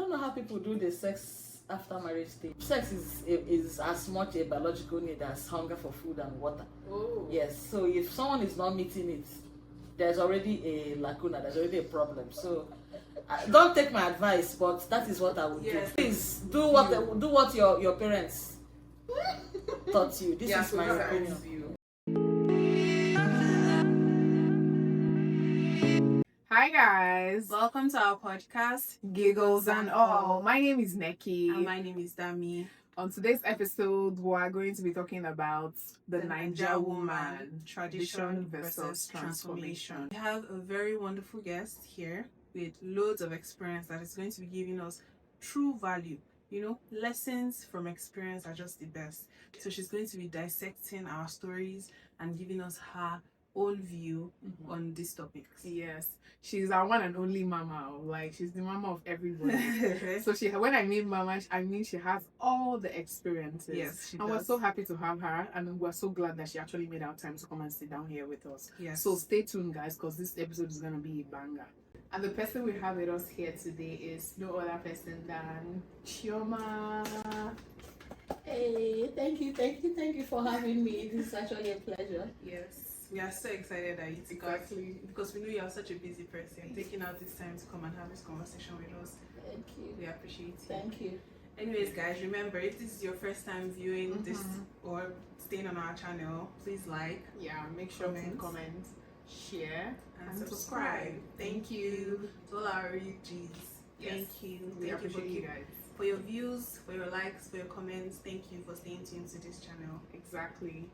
don't know how people do the sex after marriage stage. Sex is as much a biological need as hunger for food and water. Oh. Yes, so if someone is not meeting it, there's already a lacuna, there's already a problem. So don't take my advice, but that is what I would do. Please do what your parents taught you. This is my opinion. Hi guys, Welcome to our podcast, Giggles and all. My name is Neki. And my name is Dami. On today's episode, we are going to be talking about the Naija woman, tradition versus transformation. We have a very wonderful guest here with loads of experience that is going to be giving us true value. You know, lessons from experience are just the best. So she's going to be dissecting our stories and giving us her own view on these topics. Yes, she's our one and only mama. Like, she's the mama of everybody. So when I mean mama, I mean she has all the experiences. Yes, she and does. we're so happy to have her, and we're so glad that she actually made our time to come and sit down here with us. Yes. So stay tuned, guys, because this episode is gonna be a banger. And the person we have with us here today is no other person than Chioma. Hey, thank you for having me. This is actually a pleasure. Yes. We are so excited that you took us because we know you are such a busy person. Taking out this time to come and have this conversation with us. Thank you. We appreciate it. Thank you. Anyways, guys, remember, if this is your first time viewing this or staying on our channel, please like, make sure to comment, share, and subscribe. Thank you to all our RGs. Thank you. We appreciate you guys for your views, for your likes, for your comments. Thank you for staying tuned to this channel. Exactly.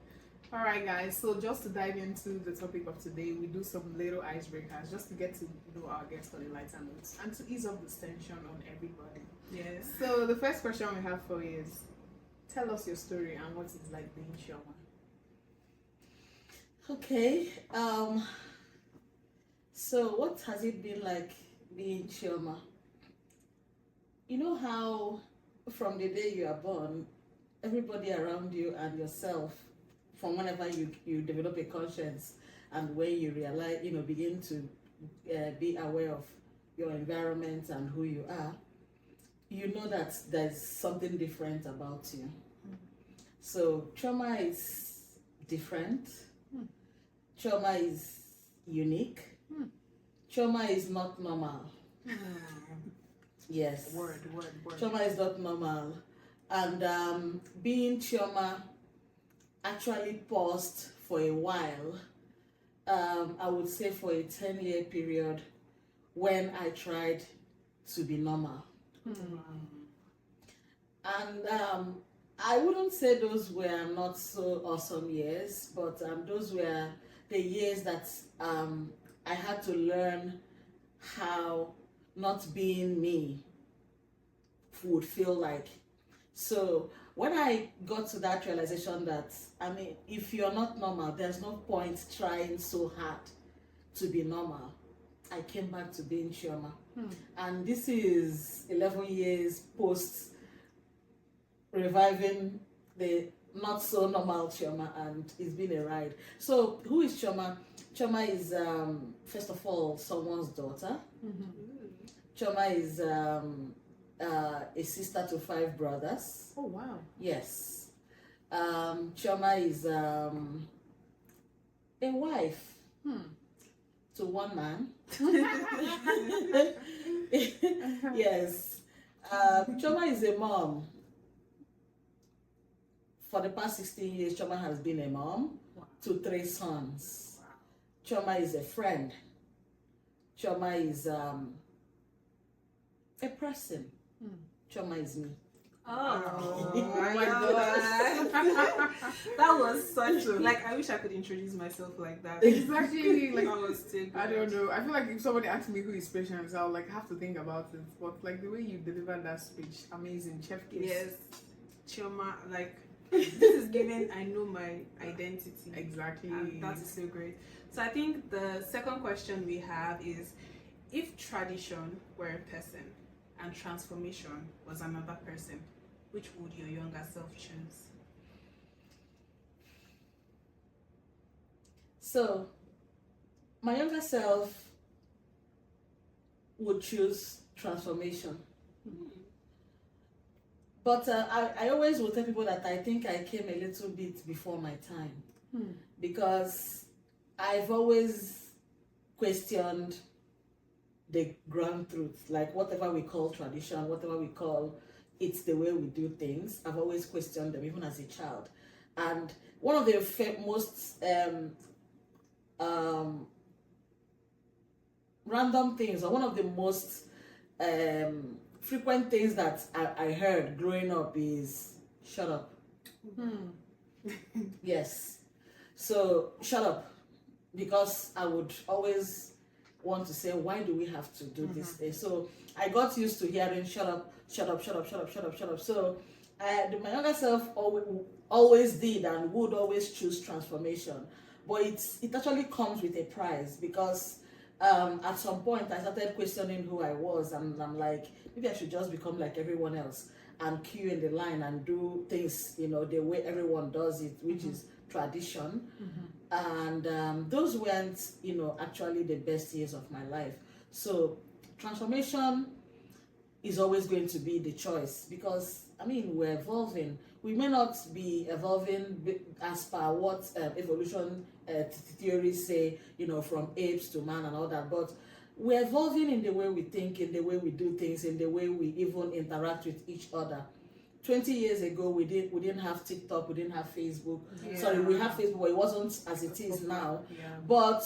All right, guys, so just to dive into the topic of today, we do some little icebreakers just to get to know our guests on a lighter note and to ease up the tension on everybody. Yes. So the first question we have for you is, tell us your story and what it's like being Chioma. Okay. So what has it been like being Chioma? You know how from the day you are born, everybody around you and yourself, from whenever you develop a conscience and when you realize, begin to be aware of your environment and who you are, you know that there's something different about you. So Chioma is different. Chioma is unique. Chioma is not normal. Yes. Word. Chioma is not normal. And being Chioma actually paused for a while. I would say for a 10-year period when I tried to be normal. And I wouldn't say those were not so awesome years, but those were the years that I had to learn how not being me would feel like. So when I got to that realization that, if you're not normal, there's no point trying so hard to be normal, I came back to being Chioma. And this is 11 years post reviving the not so normal Chioma, and it's been a ride. So who is Chioma? Chioma is, first of all, someone's daughter. Chioma is a sister to 5 brothers. Oh, wow. Yes. Chioma is a wife to 1 man. Yes. Chioma is a mom. For the past 16 years, Chioma has been a mom to 3 sons. Chioma is a friend. Chioma is a person. Chioma is me. Oh my god. That was such a, I wish I could introduce myself like that. Exactly. Like, that was too good. I don't know. I feel like if somebody asked me who is Patience, I'll have to think about it. But the way you delivered that speech, amazing. Chef kiss. Yes. Chioma, this is giving I know my identity. Exactly. And that is so great. So I think the second question we have is, if tradition were a person and transformation was another person, which would your younger self choose? So, my younger self would choose transformation. But I always will tell people that I think I came a little bit before my time because I've always questioned the ground truth, like whatever we call tradition, whatever we call it's the way we do things. I've always questioned them, even as a child. And one of the most random things, or one of the most frequent things that I heard growing up is shut up. Yes. So shut up, because I would always want to say, why do we have to do this? So I got used to hearing shut up, shut up, shut up, shut up, shut up, shut up. So my younger self always did and would always choose transformation, but it actually comes with a price, because at some point I started questioning who I was, and I'm like, maybe I should just become like everyone else and queue in the line and do things, the way everyone does it, which is tradition. And those weren't, actually the best years of my life. So transformation is always going to be the choice, because we're evolving. We may not be evolving as per what evolution theories say, from apes to man and all that, but we're evolving in the way we think, in the way we do things, in the way we even interact with each other. 20 years ago, we didn't have TikTok, we didn't have Facebook. Yeah. Sorry, we have Facebook, but it wasn't as it is now. Yeah. But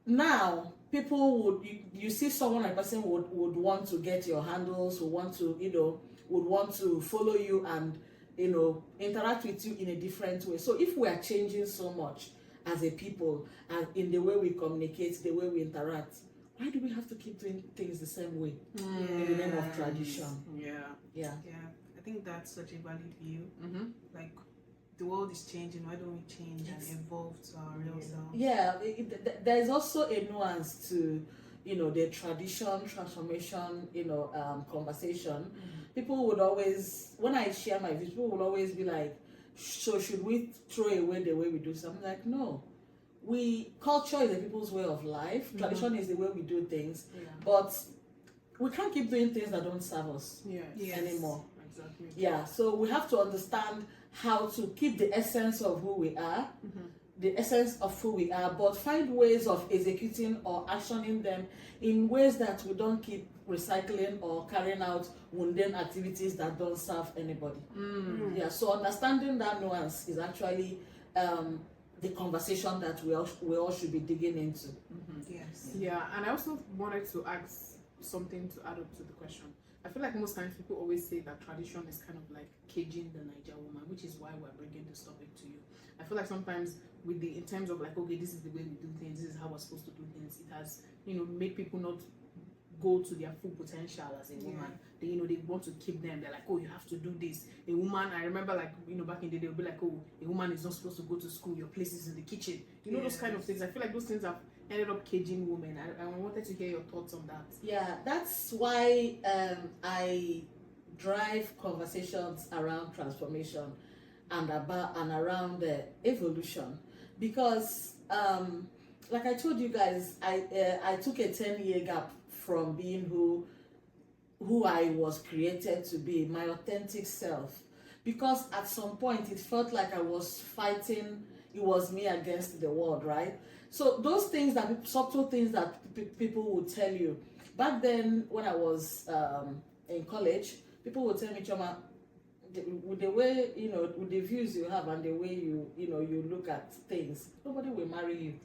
now, people you see someone, a person would want to get your handles, would want to follow you and, interact with you in a different way. So if we are changing so much as a people, and in the way we communicate, the way we interact, why do we have to keep doing things the same way in the name of tradition? Yeah. I think that's such a valid view. Like, the world is changing, why don't we change and evolve to our real selves? Yeah, there's also a nuance to, the tradition, transformation, conversation. People would always, when I share my views, people would always be like, so should we throw away the way we do something? Like, no. Culture is the people's way of life. Tradition is the way we do things. But we can't keep doing things that don't serve us anymore. Exactly. Yeah, so we have to understand how to keep the essence of who we are, but find ways of executing or actioning them in ways that we don't keep recycling or carrying out mundane activities that don't serve anybody. Yeah, so understanding that nuance is actually the conversation that we all should be digging into. Yes. Yeah, and I also wanted to ask something to add up to the question. I feel like most times people always say that tradition is kind of like caging the Niger woman, which is why we're bringing this topic to you. I feel like sometimes in terms of like, okay, this is the way we do things, this is how we're supposed to do things, it has, made people not go to their full potential as a woman. They want to keep them. They're like, oh, you have to do this. A woman, I remember like, back in the day, they'll be like, oh, a woman is not supposed to go to school, your place is in the kitchen. Those kind of things. I feel like those things have ended up caging women. I wanted to hear your thoughts on that. Yeah, that's why I drive conversations around transformation and around evolution, because like I told you guys, I took a 10-year gap from being who I was created to be, my authentic self, because at some point it felt like I was fighting. It was me against the world, right? So those things, subtle things that people would tell you. Back then, when I was in college, people would tell me, Choma, with the way, with the views you have and the way you look at things, nobody will marry you.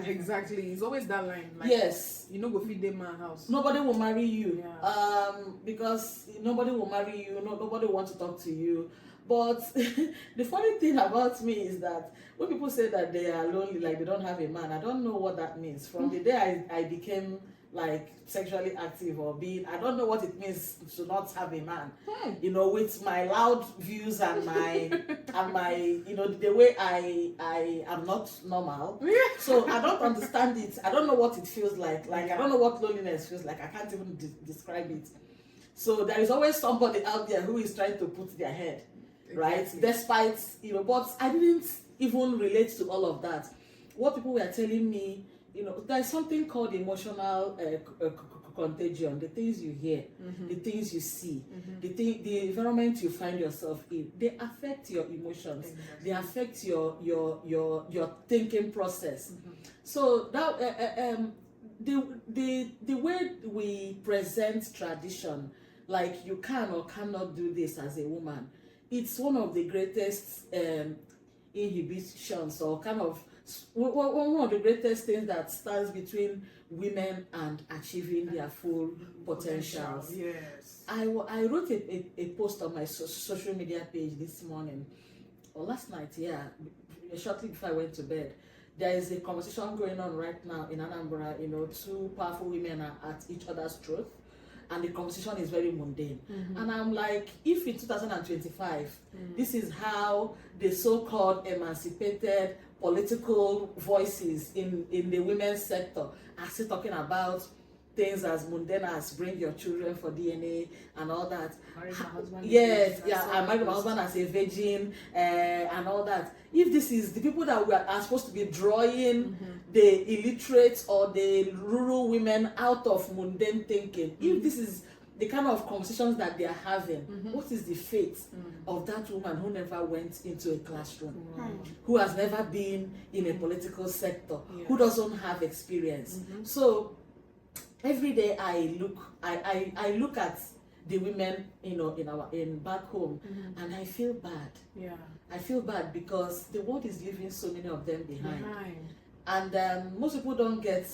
Exactly. It's always that line. Like, yes. Go feed them my house. Nobody will marry you. Yeah. Because nobody will marry you. Nobody will want to talk to you. But the funny thing about me is that when people say that they are lonely, like they don't have a man, I don't know what that means. From the day I became like sexually active or I don't know what it means to not have a man. With my loud views and my the way I am not normal. So I don't understand it. I don't know what it feels like. Like I don't know what loneliness feels like. I can't even describe it. So there is always somebody out there who is trying to put their head. Right, despite but I didn't even relate to all of that. What people were telling me, there's something called emotional contagion. The things you hear, the things you see, the environment you find yourself in, they affect your emotions. Exactly. They affect your thinking process. So that the way we present tradition, like you can or cannot do this as a woman, it's one of the greatest inhibitions, or kind of one of the greatest things that stands between women and achieving their full potentials. Yes. I wrote a post on my social media page this morning, or last night, shortly before I went to bed. There is a conversation going on right now in Anambra. Two powerful women are at each other's throat, and the conversation is very mundane. And I'm like, if in 2025, this is how the so-called emancipated political voices in the women's sector are still talking about things as mundane as bring your children for DNA and all that. Married my husband. Yes, I married my husband as a virgin and all that. If this is the people that we are supposed to be drawing the illiterate or the rural women out of mundane thinking, if this is the kind of conversations that they are having, what is the fate of that woman who never went into a classroom, who has never been in a political sector, who doesn't have experience? So every day I look at the women, in back home, and I feel bad. Yeah. I feel bad because the world is leaving so many of them behind. And most people don't get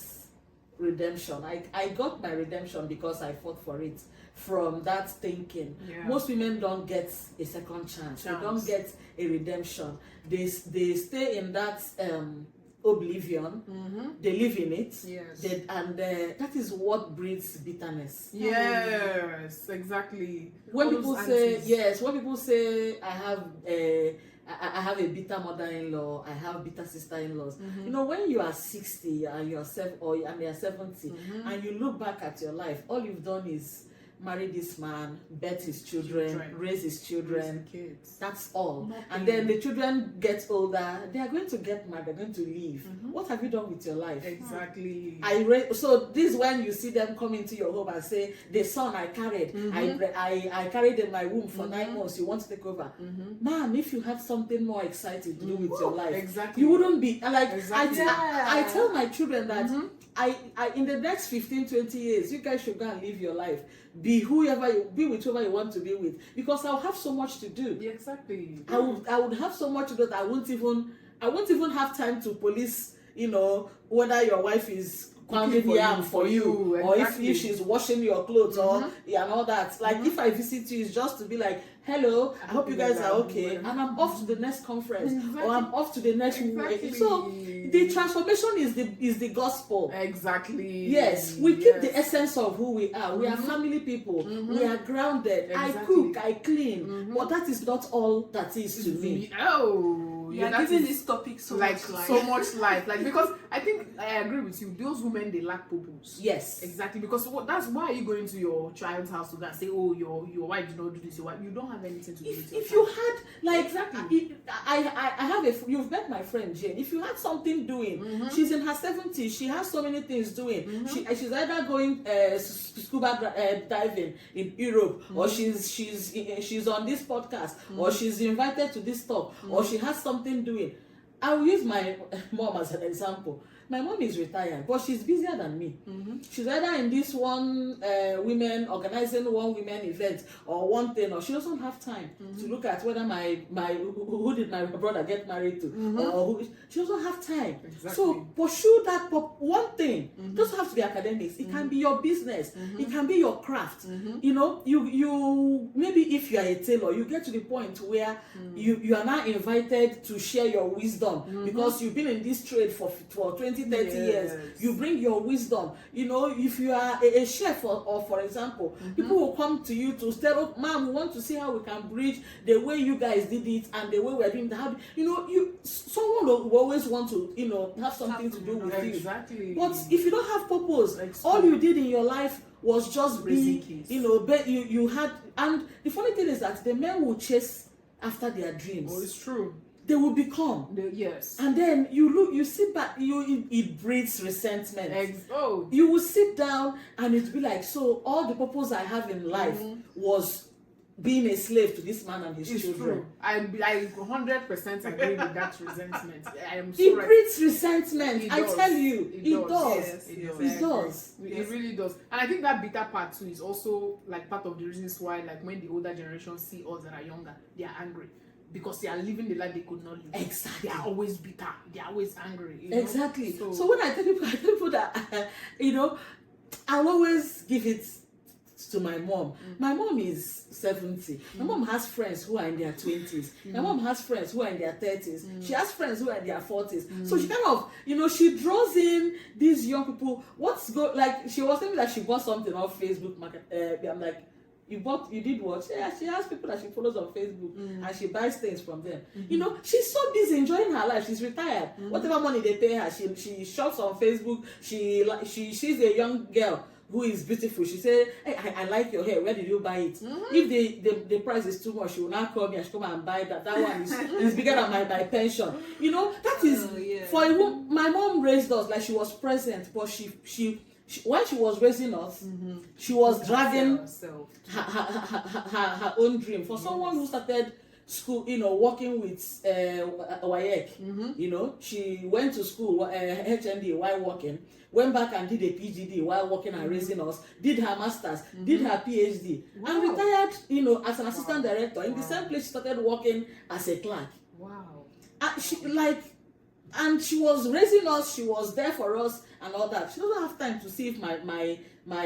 redemption. I got my redemption because I fought for it from that thinking. Yeah. Most women don't get a second chance. They don't get a redemption. They stay in that oblivion. They live in it. Yes. That is what breeds bitterness. Yes, exactly. When All people those say aunties. when people say I have a bitter mother-in-law, I have bitter sister-in-laws. When you are 60 and you're 70, and you look back at your life, all you've done is marry this man, bet his children, raise his children. Raise the kids. That's all. Nothing. And then the children get older, they are going to get married, they're going to leave. What have you done with your life? Exactly. So this is when you see them come into your home and say, the son I carried, I carried in my womb for 9 months, you want to take over. Man, if you had something more exciting to do with your life, exactly. you wouldn't be like, Exactly. I tell my children that I in the next 15-20 years, you guys should go and live your life. Be with whoever you want to be with, because I'll have so much to do. Yeah, exactly. I would have so much to do that I won't even have time to police, whether your wife is pounding yam for you, or exactly. if she's washing your clothes and all that. Like if I visit you, it's just to be like, hello, I hope you guys are okay, and I'm off to the next conference, or I'm off to the next. So the transformation is the gospel. Exactly. Yes, we keep the essence of who we are. We are family people. We are grounded. Exactly. I cook, I clean, but that is not all that is to me. Oh, You are giving this topic so like much life. so much life, like, because I think I agree with you. Those women, they lack purpose. Yes, Exactly, because that's why are you going to your child's house to go and say, oh, your wife did not do this. Your wife, you don't have anything to do with your if you child. had like Exactly. I have you've met my friend Jane. If you had something doing, she's in her 70s. She has so many things doing. She's either going scuba diving in Europe, or she's on this podcast, or she's invited to this talk, or she has something doing. I will use my mom as an example. My mom is retired, but she's busier than me. She's either in this one organizing one women event or one thing, or she doesn't have time to look at whether who did my brother get married to, or she doesn't have time. Exactly. So pursue that one thing. It doesn't have to be academics. It can be your business. It can be your craft. You maybe if you are a tailor, you get to the point where you are now invited to share your wisdom because you've been in this trade for 20-30 years. You bring your wisdom. If you are a chef, or for example, people will come to you to tell, ma'am, we want to see how we can bridge the way you guys did it and the way we're doing that. Someone will always want to have something to do with you. Exactly. But if you don't have purpose, all you did in your life was just be, you had. And the funny thing is that the men will chase after their dreams. Oh, it's true. they will become. Yes. And then you sit back, it breeds resentment. Oh. You will sit down and it'll be like, so all the purpose I have in life was being a slave to this man and his It's children. true. I 100% agree with that resentment. I am so It breeds resentment. It I does. tell you, it does. Yes, It yes, does. I It agree. does. It really does. And I think that bitter part too is also like part of the reasons why, like, when the older generation see us that are younger, they are angry because they are living the life they could not live. Exactly. They are always bitter. They are always angry. You know? Exactly. So, So when I tell people that, I'll always give it to my mom. My mom is 70. My mom has friends who are in their 20s. My mom has friends who are in their 30s. She has friends who are in their 40s. So she kind of, she draws in these young people. Like, she was telling me that she bought something off Facebook market. I'm like, you did what? Yeah, she has people that she follows on Facebook and she buys things from them. She's so busy enjoying her life. She's retired. Whatever money they pay her, she shops on Facebook. She's a young girl who is beautiful. She said, hey, I like your hair. Where did you buy it? If the price is too much, she will not call me and she come and buy that. That one is bigger than my pension. That is for a woman. My mom raised us like she was present, but she when she was raising us, she was dragging her own dream. For someone who started school, working with WAEC, she went to school, HND, while working, went back and did a PGD while working and raising us, did her master's, did her PhD, and retired, as an assistant director. In the same place, she started working as a clerk. wow. And she was raising us, she was there for us and all that. She doesn't have time to see if my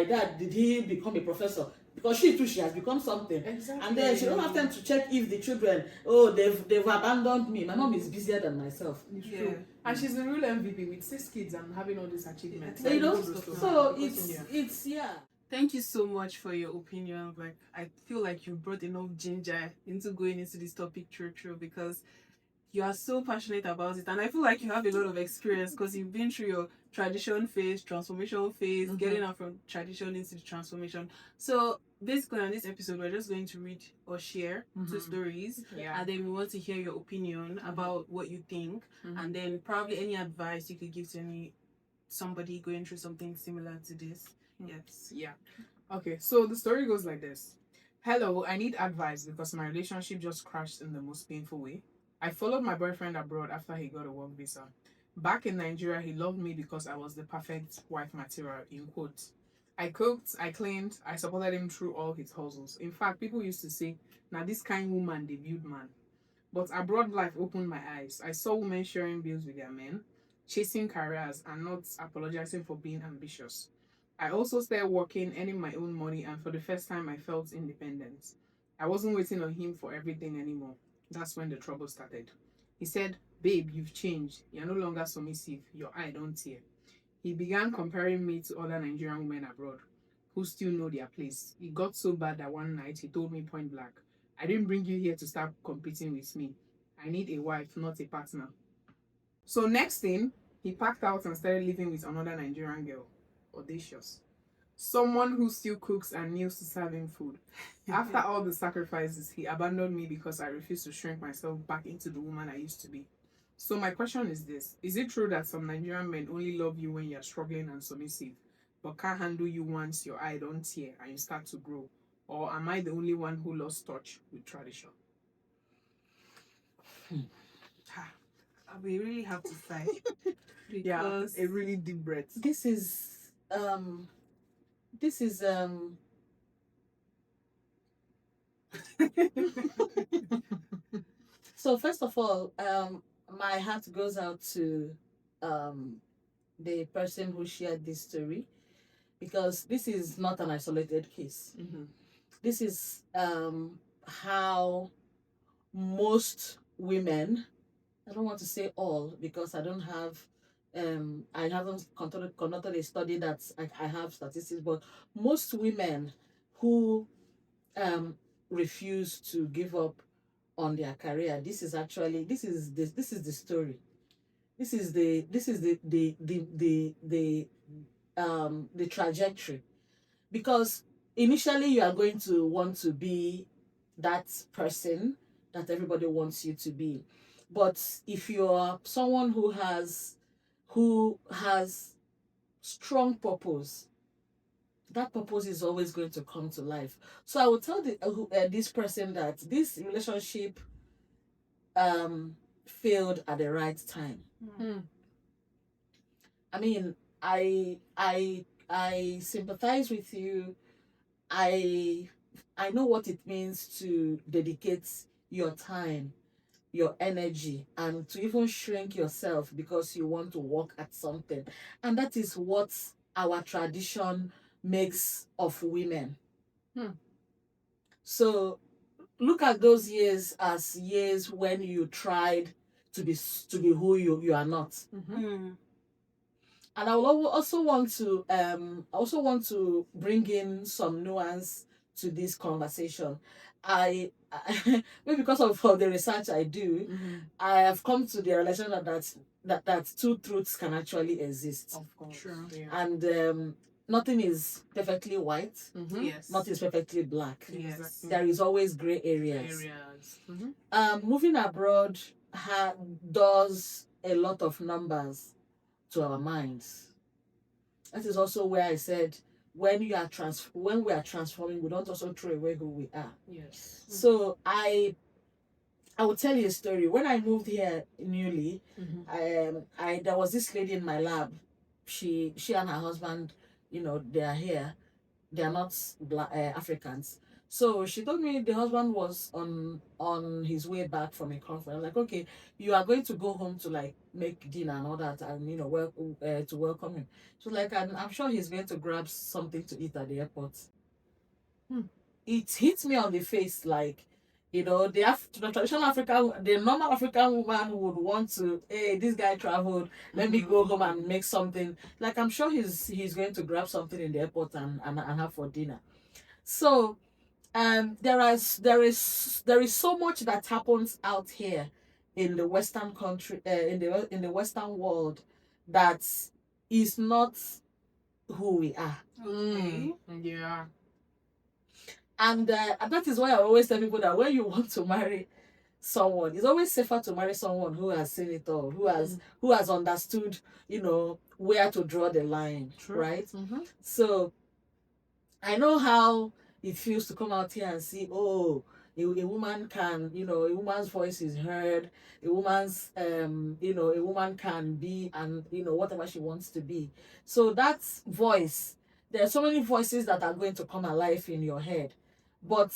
dad, did he become a professor? Because she too, she has become something. Exactly. And then she doesn't have time to check if the children, they've abandoned me. My mom is busier than myself. It's true. And she's the real MVP with 6 kids and having all these achievements. So it's Thank you so much for your opinion. Like, I feel like you brought enough ginger into going into this topic true, because you are so passionate about it, and I feel like you have a lot of experience because you've been through your tradition phase, transformation phase, getting out from tradition into the transformation. So basically on this episode, we're just going to read or share 2 stories, and then we want to hear your opinion about what you think, and then probably any advice you could give to somebody going through something similar to this. Yes. Yeah. Okay, so the story goes like this. Hello, I need advice because my relationship just crashed in the most painful way. I followed my boyfriend abroad after he got a work visa. Back in Nigeria, he loved me because I was the perfect wife material, in quotes. I cooked, I cleaned, I supported him through all his hustles. In fact, people used to say, now this kind woman, they build man. But abroad life opened my eyes. I saw women sharing bills with their men, chasing careers, and not apologizing for being ambitious. I also started working, earning my own money, and for the first time, I felt independent. I wasn't waiting on him for everything anymore. That's when the trouble started. He said, babe, you've changed. You're no longer submissive. Your eye don't tear. He began comparing me to other Nigerian women abroad who still know their place. It got so bad that one night he told me point blank, I didn't bring you here to start competing with me. I need a wife, not a partner. So next thing, he packed out and started living with another Nigerian girl. Audacious. Someone who still cooks and kneels to serve him food. After all the sacrifices, he abandoned me because I refused to shrink myself back into the woman I used to be. So my question is this. Is it true that some Nigerian men only love you when you're struggling and submissive, but can't handle you once your eye don't tear and you start to grow? Or am I the only one who lost touch with tradition? We really have to sigh. Yeah, a really deep breath. This is so first of all, my heart goes out to the person who shared this story, because this is not an isolated case. This is how most women, I don't want to say all because I don't have I haven't conducted a study that I have statistics, but most women who refuse to give up on their career, this is the story. This is the trajectory. Because initially you are going to want to be that person that everybody wants you to be. But if you're someone who has strong purpose, that purpose is always going to come to life. So I will tell this person that this relationship failed at the right time. Mm. I mean, I sympathize with you. I know what it means to dedicate your time, your energy, and to even shrink yourself because you want to work at something. And that is what our tradition makes of women. Hmm. So look at those years as years when you tried to be who you are not. Mm-hmm. And I will also want to bring in some nuance to this conversation. Maybe because of the research I do, Mm-hmm. I have come to the realization that two truths can actually exist. Of course. True. Yeah. And nothing is perfectly white, Mm-hmm. Yes. nothing is perfectly black. Yes. Exactly. There is always gray areas. Mm-hmm. Moving abroad does a lot of numbers to our minds. That is also where I said when we are transforming, we don't also throw away who we are. Yes. So I will tell you a story. When I moved here newly, Mm-hmm. there was this lady in my lab. She and her husband, they are here. They are not Africans. So she told me the husband was on his way back from a conference. I'm like, okay, you are going to go home to like make dinner and all that, and to welcome him. So like, I'm sure he's going to grab something to eat at the airport. It hit me on the face like, the traditional African, the normal African woman would want to, hey, this guy traveled, let me go home and make something. Like, I'm sure he's going to grab something in the airport and have for dinner. So, there is so much that happens out here in the Western country, in the Western world, that is not who we are. Okay. Yeah. And that is why I always tell people that when you want to marry someone, it's always safer to marry someone who has seen it all, who has understood, where to draw the line, True. right? Mm-hmm. So I know how it feels to come out here and see, oh, a woman can, a woman's voice is heard, a woman can be, and whatever she wants to be. So that voice, there are so many voices that are going to come alive in your head. But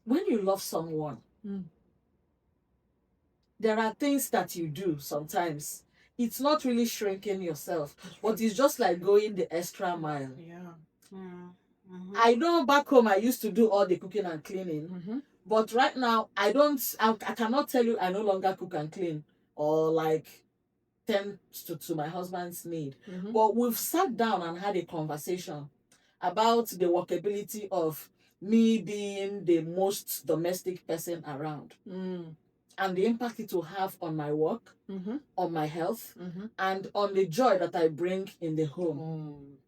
when you love someone, there are things that you do sometimes. It's not really shrinking yourself, but it's just like going the extra mile. Yeah. Mm-hmm. I know back home I used to do all the cooking and cleaning, Mm-hmm. but right now I cannot tell you I no longer cook and clean or like tend to my husband's need. Mm-hmm. But we've sat down and had a conversation about the workability of me being the most domestic person around and the impact it will have on my work, Mm-hmm. on my health, Mm-hmm. and on the joy that I bring in the home.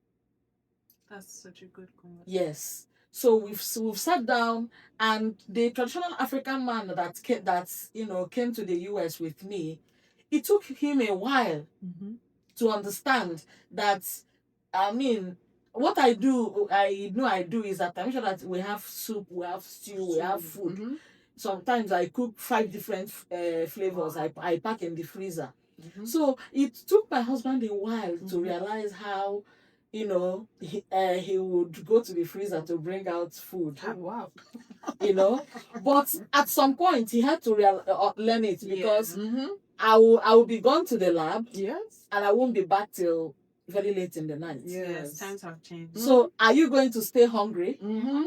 That's such a good conversation. Yes. So we've sat down, and the traditional African man came to the US with me. It took him a while to understand that. I mean, what I do is that I make sure that we have soup, we have stew, we have food. Mm-hmm. Sometimes I cook 5 different flavors. Wow. I pack in the freezer. Mm-hmm. So it took my husband a while to realize how, he would go to the freezer to bring out food. Oh, wow. But at some point he had to learn it because Mm-hmm. I will be gone to the lab Yes. and I won't be back till very late in the night. Yes, times have changed. So are you going to stay hungry? Mm-hmm.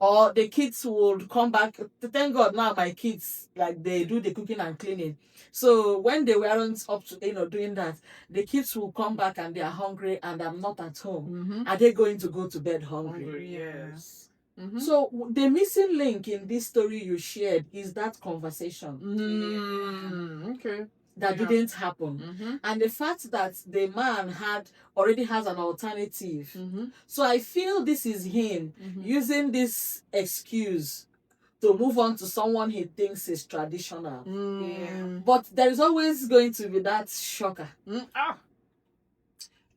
Or the kids would come back? Thank God now my kids, like, they do the cooking and cleaning. So when they weren't up to doing that, the kids will come back and they are hungry and I'm not at home. Mm-hmm. Are they going to go to bed hungry? Yes. Mm-hmm. So the missing link in this story you shared is that conversation Okay. that didn't happen. Mm-hmm. And the fact that the man already has an alternative. Mm-hmm. So I feel this is him using this excuse to move on to someone he thinks is traditional. Yeah. But there is always going to be that shocker.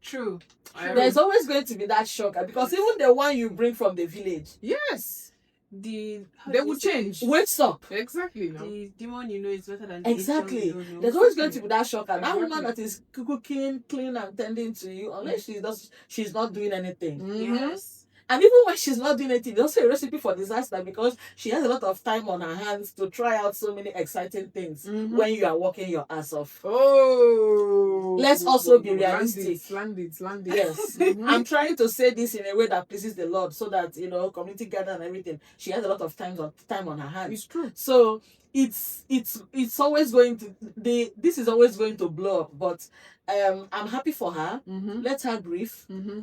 True. There's always going to be that shocker because even the one you bring from the village, Yes. They will change. wakes up. Exactly. No? The demon you know is better than the Exactly. angel you don't know. There's always going to be that shocker. That Exactly. woman that is cooking, clean, and tending to you, unless she's not doing anything. Yes. And even when she's not doing anything, there's also a recipe for disaster because she has a lot of time on her hands to try out so many exciting things when you are working your ass off. Oh. Let's also be realistic. Land it. Yes. I'm trying to say this in a way that pleases the Lord so that, community gathering and everything, she has a lot of time on her hands. It's true. So it's always going to this is always going to blow up, but I'm happy for her. Let her breathe.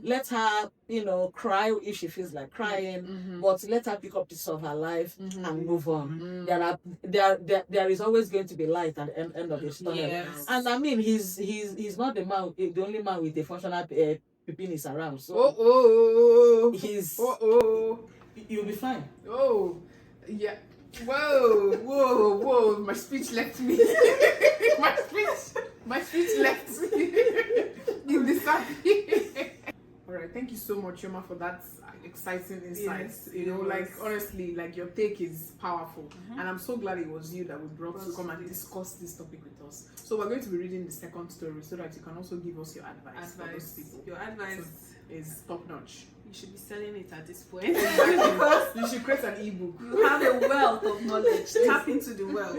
Let her cry if she feels like crying, but let her pick up pieces of her life and move on. There is always going to be light at the end of the tunnel. Yes. And I mean he's not the only man with a functional penis around, so you'll be fine. Yeah. Whoa, my speech left me. my speech left me in the sack. All right, thank you so much, Yoma, for that exciting insights. Yes, Honestly, your take is powerful, and I'm so glad it was you that we brought to come and discuss this topic with us. So we're going to be reading the second story so that you can also give us your advice. For those people. Your advice is top notch. You should be selling it at this point. Exactly. You should create an ebook. You have a wealth of knowledge. Tap into the wealth.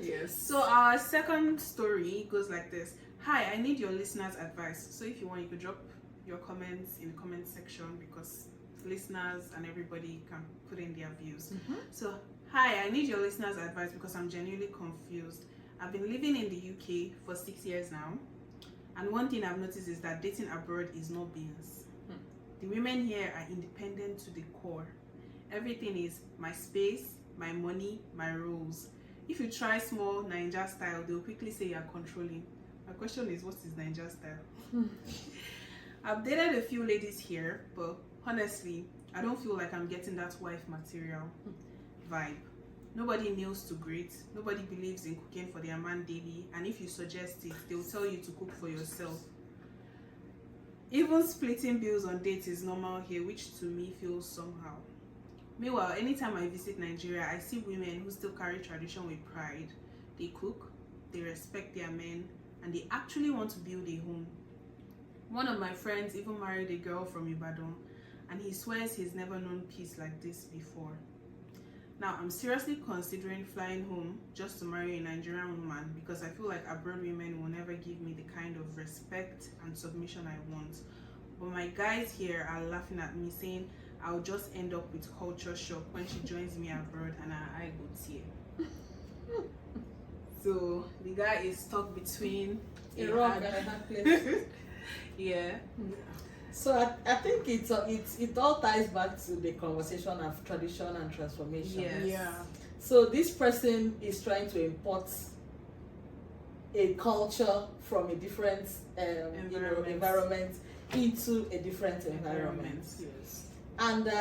Yes. So our second story goes like this. Hi, I need your listeners' advice. So if you want, you could drop your comments in the comment section because listeners and everybody can put in their views. So, hi, I need your listeners' advice because I'm genuinely confused. I've been living in the UK for 6 years now, and one thing I've noticed is that dating abroad is no beans. The women here are independent to the core. Everything is my space, my money, my rules. If you try small Niger style, they'll quickly say you're controlling. My question is, what is Niger style? I've dated a few ladies here, but honestly, I don't feel like I'm getting that wife material vibe. Nobody kneels to greet, nobody believes in cooking for their man daily, and if you suggest it, they'll tell you to cook for yourself. Even splitting bills on dates is normal here, which to me feels somehow. Meanwhile, anytime I visit Nigeria, I see women who still carry tradition with pride. They cook, they respect their men, and they actually want to build a home. One of my friends even married a girl from Ibadan, and he swears he's never known peace like this before. Now, I'm seriously considering flying home just to marry a Nigerian woman because I feel like abroad women will never give me the kind of respect and submission I want. But my guys here are laughing at me saying I'll just end up with culture shock when she joins me abroad and I go tear. So the guy is stuck between A rock and a hard place. Yeah. So I think it all ties back to the conversation of tradition and transformation. Yes. Yeah. So this person is trying to import a culture from a different environment into a different environment. Yes. And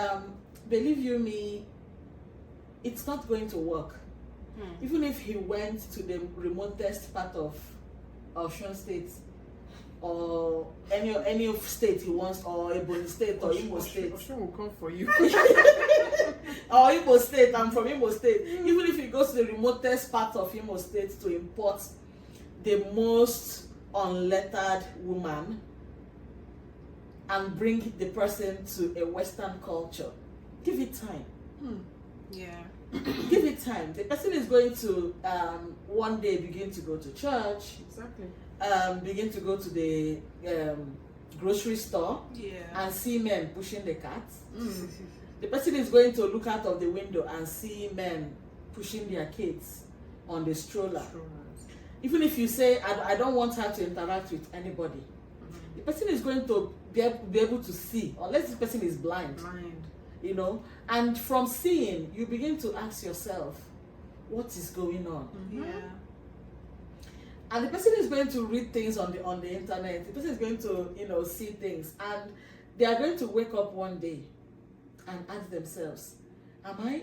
believe you me, it's not going to work. Even if he went to the remotest part of Osun State or any state he wants, or Ebonyi State or Imo State. Osun will come for you. Or Imo State, I'm from Imo State. Even if he goes to the remotest part of Imo State to import the most unlettered woman and bring the person to a Western culture, give it time. Yeah. Give it time. The person is going to one day begin to go to church, Exactly. begin to go to the grocery store Yeah. and see men pushing the carts. The person is going to look out of the window and see men pushing their kids on the stroller. Even if you say, I don't want her to interact with anybody, the person is going to be able to see, unless this person is blind. And from seeing, you begin to ask yourself, what is going on? Yeah. And the person is going to read things on the internet. The person is going to see things, and they are going to wake up one day and ask themselves, am I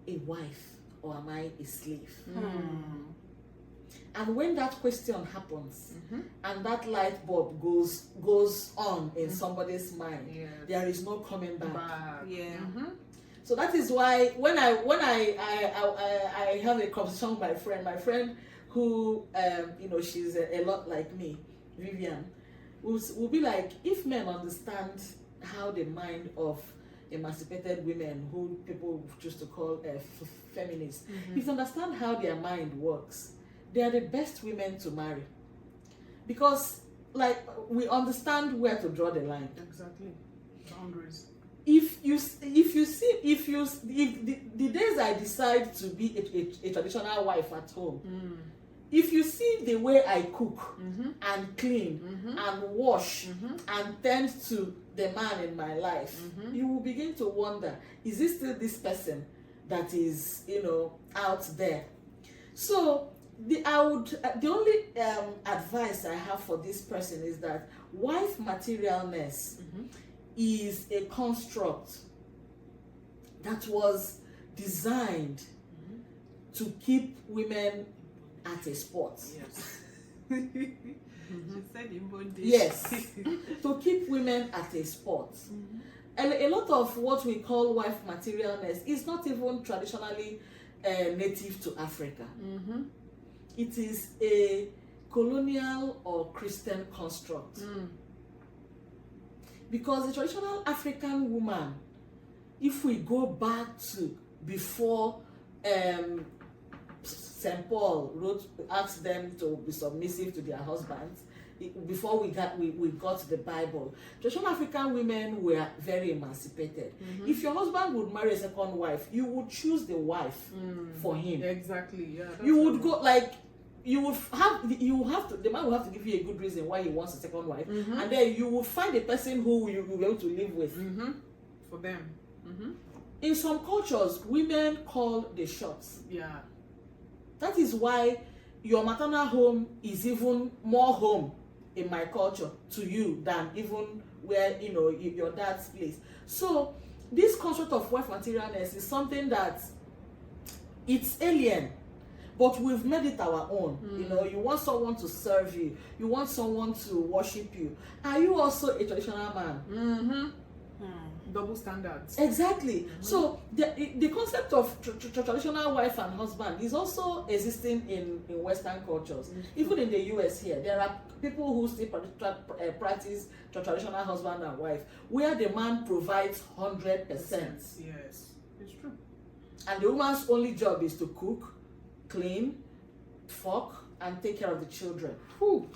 a wife or am I a slave? Hmm. And when that question happens Mhm. and that light bulb goes on in somebody's mind, Yeah. there is no coming back. Yeah. Mhm. So that is why when I have a conversation with my friend who she's a lot like me, Vivian, will be like, if men understand how the mind of emancipated women, who people choose to call feminists, if you understand how their mind works, they are the best women to marry, because like we understand where to draw the line. Exactly. Boundaries. If the days I decide to be a traditional wife at home, if you see the way I cook and clean and wash and tend to the man in my life, you will begin to wonder, is it still this person that is out there? So the only advice I have for this person is that wife materialness is a construct that was designed to keep women at a spot. Yes. She said in bondage. Yes, to keep women at a spot. A lot of what we call wife materialness is not even traditionally native to Africa. It is a colonial or Christian construct. Because the traditional African woman, if we go back to before St. Paul asked them to be submissive to their husbands, before we got the Bible, traditional African women were very emancipated. If your husband would marry a second wife, you would choose the wife for him. Exactly. Yeah. You would go like the man will have to give you a good reason why he wants a second wife, and then you will find a person who you will be able to live with. For them. In some cultures, women call the shots. Yeah. That is why your maternal home is even more home in my culture to you than even where your dad's place. So this concept of wife materialness is something that it's alien, but we've made it our own. You want someone to serve you, you want someone to worship you. Are you also a traditional man? Double standards. Exactly. So the concept of traditional wife and husband is also existing in Western cultures. Even in the US here, there are people who still practice traditional husband and wife, where the man provides 100%. Yes, it's true. And the woman's only job is to cook, clean, fuck, and take care of the children. Whew.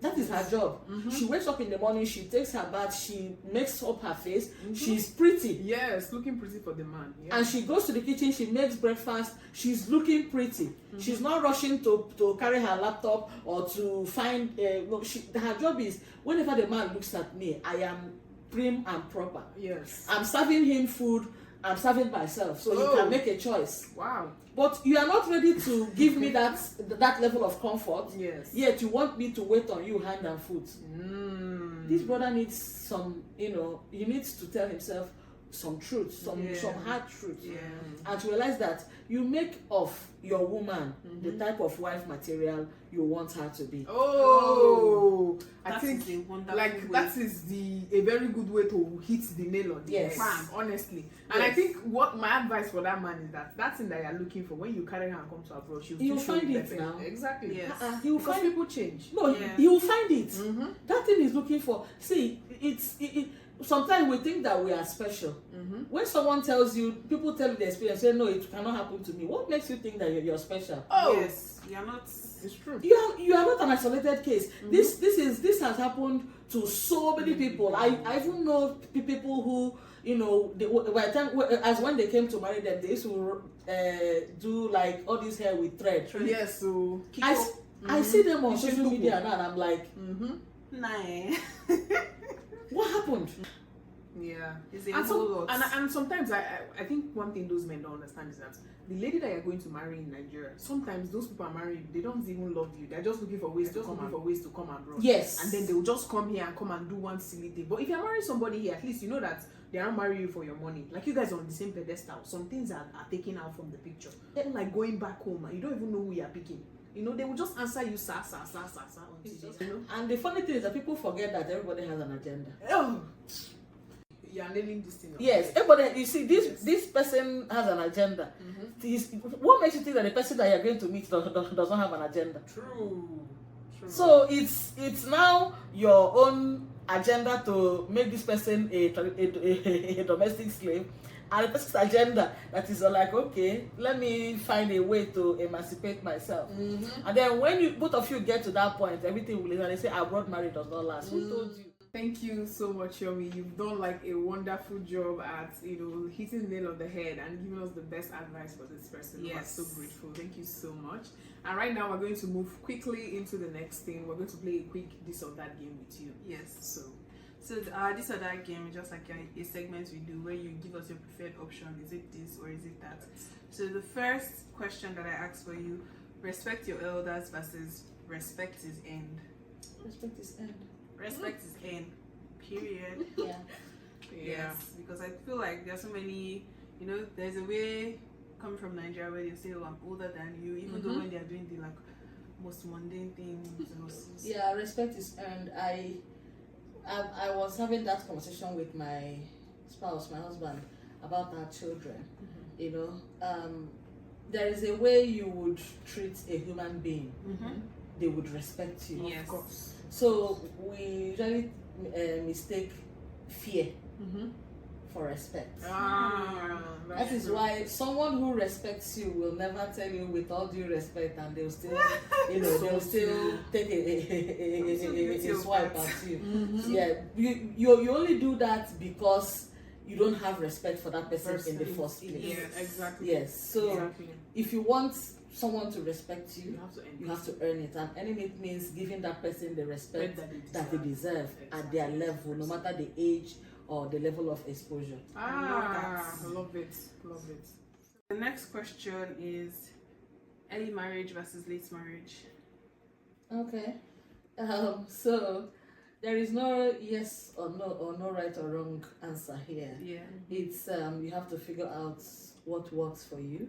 That is her job. She wakes up in the morning, she takes her bath, she makes up her face, she's pretty. Yes, looking pretty for the man. Yeah. And she goes to the kitchen, she makes breakfast, she's looking pretty. She's not rushing to carry her laptop or to find, her job is, whenever the man looks at me, I am prim and proper. Yes. I'm serving him food, I'm serving myself, so he can make a choice. Wow. But you are not ready to give me that level of comfort. Yes. Yet you want me to wait on you hand and foot. This brother needs some, he needs to tell himself some truth, some hard truth. And to realize that you make of your woman the type of wife material you want her to be. I think that is a very good way to hit the nail on the head. Honestly. And I think what my advice for that man is that thing that you're looking for, when you carry her and come to abroad, you'll find it now. Exactly. Yes. He'll because find people change. No, he will find it. That thing he's looking for. See, sometimes we think that we are special. When someone tells you, people tell you the experience, say no, it cannot happen to me. What makes you think that you're special? Yes, you are not. It's true. You are not an isolated case. This has happened to so many people. I even know people who when they came to marry them, they used to do like all this hair with thread. Yes, so I see them on social media now, and I'm like, Nah. what happened? Yeah. And and sometimes I think one thing those men don't understand is that the lady that you're going to marry in Nigeria, sometimes those people are married, they don't even love you. They're just looking for ways to come abroad. Yes. And then they will just come here and come and do one silly thing. But if you're marrying somebody here, at least you know that they don't marry you for your money. Like you guys are on the same pedestal. Some things are taken out from the picture. Then like going back home, and you don't even know who you are picking. You know, they will just answer you, sir. Until you know? And the funny thing is that people forget that everybody has an agenda. Oh, you are nailing this thing. Yes, everybody. You see, this person has an agenda. What makes you think that the person that you're going to meet does not have an agenda? True. So it's now your own agenda to make this person a domestic slave, and the person's agenda that is like, okay, let me find a way to emancipate myself. And then when you both of you get to that point, everything will end, and they say abroad marriage does not last. Who told you? Thank you so much, Yomi. You've done like a wonderful job at, you know, hitting the nail on the head and giving us the best advice for this person. Yes. We're so grateful. Thank you so much. And right now we're going to move quickly into the next thing. We're going to play a quick this or that game with you. Yes. So this or that game is just like a segment we do where you give us your preferred option. Is it this or is it that? So the first question that I asked for you: respect your elders versus respect is end. Respect is end. Respect is end. Period. Yeah. Yes, because I feel like there's so many. You know, there's a way coming from Nigeria where they say, "Oh, I'm older than you," even though when they are doing the like most mundane things. Yeah, respect is earned. I was having that conversation with my spouse, my husband, about our children. You know, there is a way you would treat a human being. They would respect you. Yes. Of course. So we usually mistake fear for respect. That is why someone who respects you will never tell you with all due respect, and they'll still, you know, they'll still take a swipe at you. Yeah, you only do that because you don't have respect for that person in the first place. Yes, exactly. Yes, so if you want someone to respect you, you have to earn it, and earning it means giving that person the respect that they deserve at their level, no matter the age or the level of exposure. I love it. The next question is early marriage versus late marriage. Okay. So there is no yes or no right or wrong answer here. Yeah. It's you have to figure out what works for you.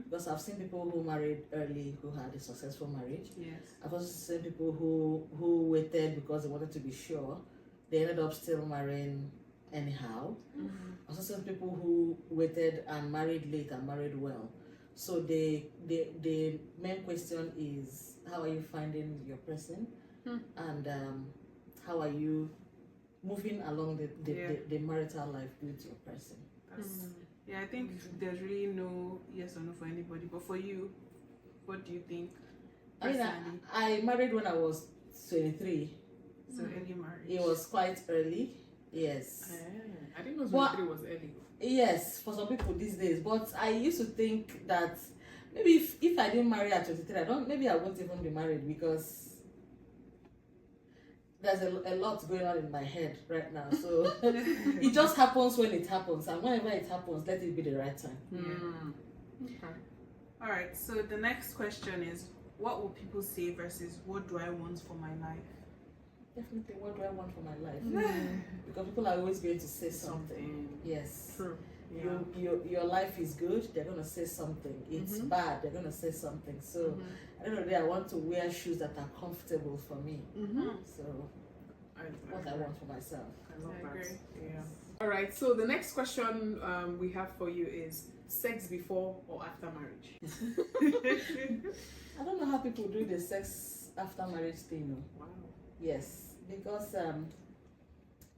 Because I've seen people who married early who had a successful marriage. Yes. I've also seen people who waited because they wanted to be sure. They ended up still marrying anyhow. I've also seen people who waited and married late and married well. So the main question is, how are you finding your person, and how are you moving along the marital life with your person? Yeah, I think there's really no yes or no for anybody. But for you, what do you think? I mean, I married when I was 23. So early marriage. It was quite early. Yes. I didn't know 23 was early. Yes, for some people these days. But I used to think that maybe if I didn't marry at 23, maybe I won't even be married, because there's a lot going on in my head right now. So it just happens when it happens, and whenever it happens, let it be the right time. Okay. All right. So the next question is, what will people say versus what do I want for my life? Definitely, what do I want for my life? Because people are always going to say something. Yes. True. Your life is good, they're going to say something. It's bad, they're going to say something. So at the end of the day, I want to wear shoes that are comfortable for me. So what I want for myself. I love that. Agree. Yeah. All right. So the next question we have for you is sex before or after marriage? I don't know how people do the sex after marriage thing. Wow. Yes, because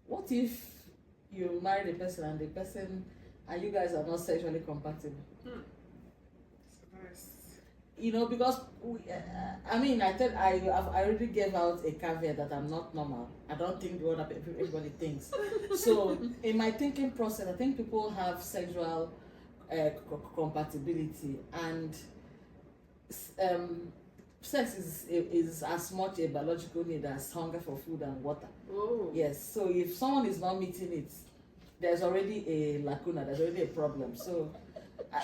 what if you marry the person and you guys are not sexually compatible? You know, because I already gave out a caveat that I'm not normal. I don't think what everybody thinks. So in my thinking process, I think people have sexual compatibility, and sex is as much a biological need as hunger for food and water. Oh. Yes. So if someone is not meeting it, there's already a lacuna. There's already a problem. So.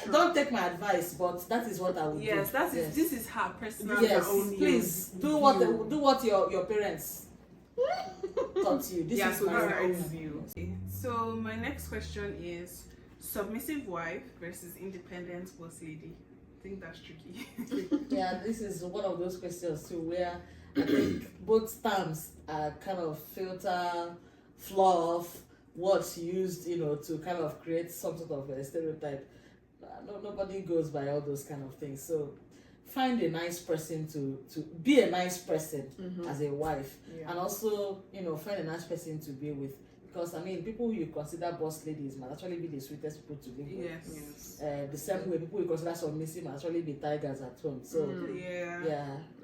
Don't take my advice, but that is what I would do. Yes, this is her personal. Yes, please do what your parents taught you. This is my own view. Yes. So my next question is submissive wife versus independent boss lady. I think that's tricky. Yeah, this is one of those questions too where I think both terms are kind of filter, fluff, words used, to kind of create some sort of a stereotype. Nobody goes by all those kind of things. So find a nice person to be a nice person as a wife, and also find a nice person to be with. Because people who you consider boss ladies might actually be the sweetest people to live with. Yes. The same way people you consider submissive might actually be tigers at home. So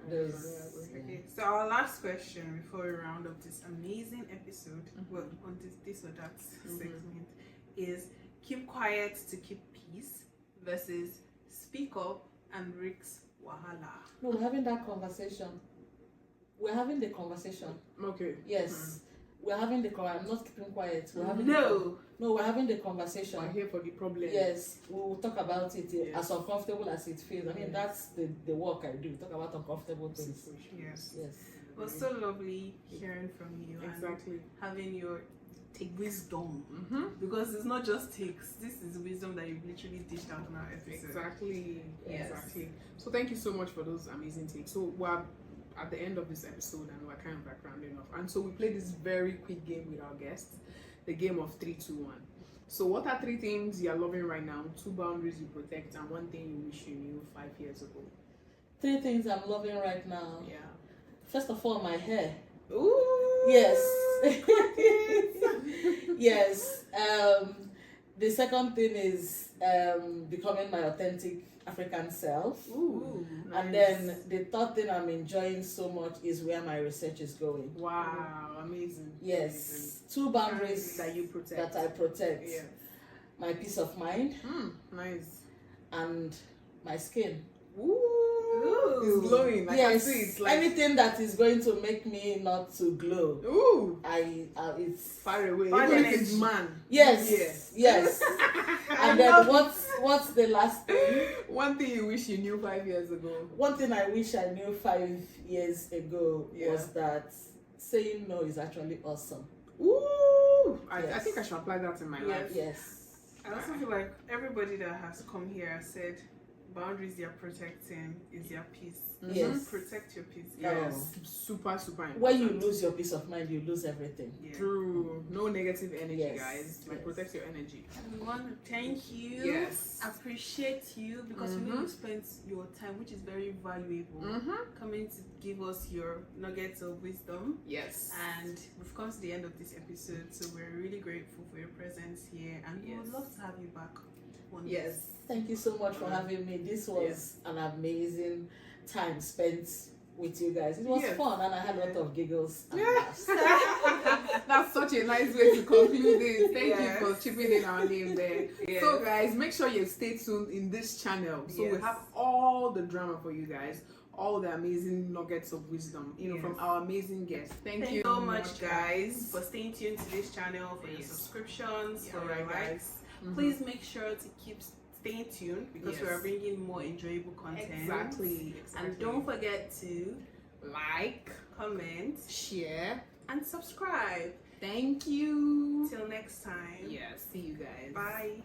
Okay. So our last question before we round up this amazing episode, well, on this or that segment, is keep quiet to keep peace versus speak up and risk wahala. No, we're having that conversation. We're having the conversation. Okay. Yes. We're having the I'm not keeping quiet. We're having we're having the conversation. We're here for the problem. Yes, we will talk about it as uncomfortable as it feels. That's the work I do. Talk about uncomfortable things. Yes. Yes. It was so lovely hearing from you and having your wisdom. Because it's not just takes. This is wisdom that you've literally dished out on our episode. Exactly. Yes. Exactly. So thank you so much for those amazing takes. So we're at the end of this episode and we're kind of like rounding off. And so we play this very quick game with our guests, the game of 3, 2, 1. So what are 3 things you're loving right now, 2 boundaries you protect, and 1 thing you wish you knew 5 years ago? 3 things I'm loving right now. Yeah. First of all, my hair. Ooh. Yes. Yes. The second thing is becoming my authentic African self. Ooh. And then the third thing I'm enjoying so much is where my research is going. Wow, amazing. Yes. Amazing. 2 boundaries that you protect. that I protect. Yeah. My peace of mind Nice. and my skin. Ooh. It's glowing. I can see it's like anything that is going to make me not to glow. Ooh. It's far away. Far Even away. if it's man. yes. And then what's the last thing? 1 thing you wish you knew 5 years ago. 1 thing I wish I knew 5 years ago was that saying no is actually awesome. Ooh. I Yes. think I should apply that in my life. Yes. I also feel like everybody that has come here has said boundaries they're protecting is their peace. Yes. Protect your peace. Yes. Super important. When you lose your peace of mind, you lose everything. Yeah. True. No negative energy, Yes. guys. Like, protect your energy. We want to thank you. Yes. Appreciate you because we know you spent your time, which is very valuable, coming to give us your nuggets of wisdom. Yes. And we've come to the end of this episode, so we're really grateful for your presence here, and we would love to have you back one day. Yes. Thank you so much for having me. This was an amazing time spent with you guys. It was fun and I had a lot of giggles and laughs. That's such a nice way to conclude it. Thank you for chipping in our name there. So guys, make sure you stay tuned in this channel. So we have all the drama for you guys, all the amazing nuggets of wisdom, from our amazing guests. Thank you so much, guys, for staying tuned to this channel, for your subscriptions, for your likes. Please make sure to keep staying tuned because we are bringing more enjoyable content. Exactly. And don't forget to like, comment, share, and subscribe. Thank you. Till next time. Yeah, see you guys. Bye.